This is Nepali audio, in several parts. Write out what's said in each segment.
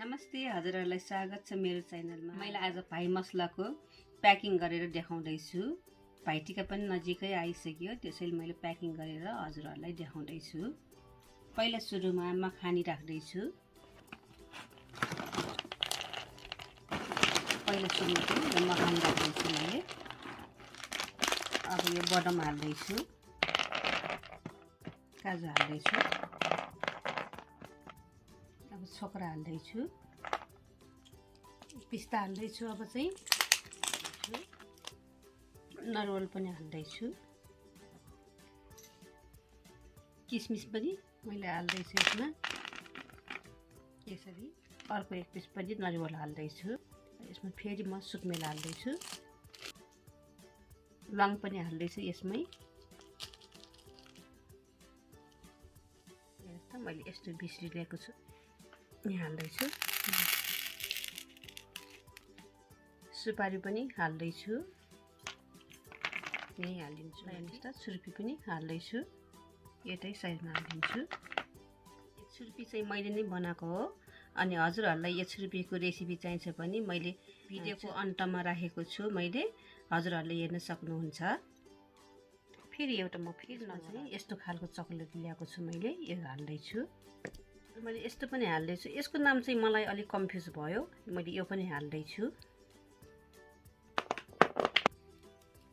नमस्ते, हजुरहरूलाई स्वागत छ मेरो च्यानलमा। मैले आज भाइ मसलाको प्याकिङ गरेर देखाउँदै छु। भाइ टिका पनि नजिकै आइसक्यो, त्यसैले मैले प्याकिङ गरेर हजुरहरूलाई देखाउँदै छु। पहिला सुरुमा मखानी राख्दै छु। मखानी राख्दै छु मैले। अब यो बदाम हाल्दै छु, काजु हाल्दै छु, अब छोक्रा हाल्दै छु, पिस्ता हाल्दै छु, अब चाहिँ नरिवल पनि हाल्दै छु, किसमिस पनि मैले हाल्दै छु यसमा। यसरी अर्को एक पिस पनि नरिवल हाल्दै छु। यसमा फेरि म सुकमेल हाल्दै छु, लङ पनि हाल्दै छु यसमै। मैले यस्तो बिर्सिरहेको छु, यहाँ हाल्दैछु। सुपारी पनि हाल्दैछु, यही हालिदिन्छु। हेर्नुहोस्, छुर्पी पनि हाल्दैछु, यतै साइडमा हालिदिन्छु। यो छुर्पी चाहिँ मैले नै बनाएको हो। अनि हजुरहरूलाई यो छुर्पीको रेसिपी चाहिन्छ भने मैले भिडियोको अन्तमा राखेको छु, मैले हजुरहरूले हेर्न सक्नुहुन्छ। फेरि एउटा म फेरि चाहिँ यस्तो खालको चकलेट ल्याएको छु, मैले यो हाल्दैछु। मैले यस्तो पनि हाल्दैछु, यसको नाम चाहिँ मलाई अलिक कन्फ्युज भयो, मैले यो पनि हाल्दैछु।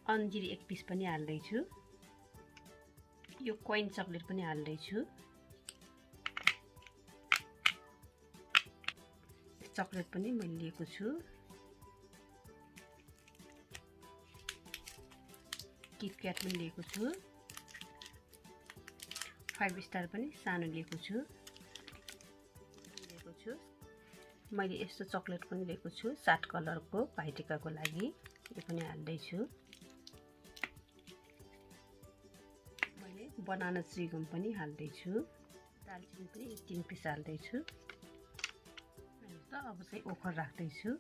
अन्जीर एक पिस पनि हाल्दैछु, यो कोइन चकलेट पनि हाल्दैछु। चकलेट पनि मैले लिएको छु, किटक्याट पनि लिएको छु, 5 स्टार पनि सानो लिएको छु। मैले यस्तो चकलेट पनि लिएको छु 7 कलरको भाइ टिकाको लागि, यो पनि हाल्दैछु। मैले बनाना चिगम पनि हाल्दैछु, दालचिनी पनि 3 पिस हाल्दैछु। अब चाहिँ ओखर राख्दैछु,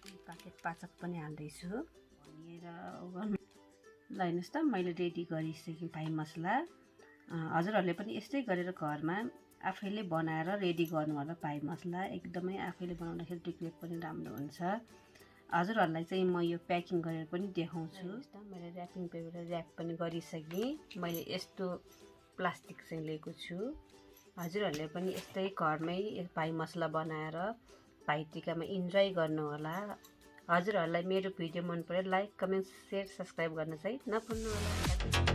2 प्याकेट पाचक पनि हाल्दैछु। भनेर ल हेर्नुहोस् त, मैले रेडी गरिसकेँ भाइ मसला। हजुरहरूले पनि यस्तै गरेर घरमा आफैले बनाएर रेडी गर्नु होला। भाइ मसला एकदमै आफैले बनाउँदाखेरि टेक्निक पनि राम्रो हुन्छ। हजुरहरूलाई चाहिँ म यो प्याकिङ गरेर पनि देखाउँछु। मैले ऱ्यापिङ पेपर ऱ्याप पनि गरिसकेँ। मैले यस्तो प्लास्टिक चाहिँ लिएको छु। हजुरहरूले पनि यस्तै घरमै भाइ मसला बनाएर भाइ टिकामा इन्जोय गर्नु होला। हजुरहरूलाई मेरो भिडियो मन पर्यो लाइक, कमेन्ट, सेयर, सब्सक्राइब गर्न चाहिँ नभुल्नु होला।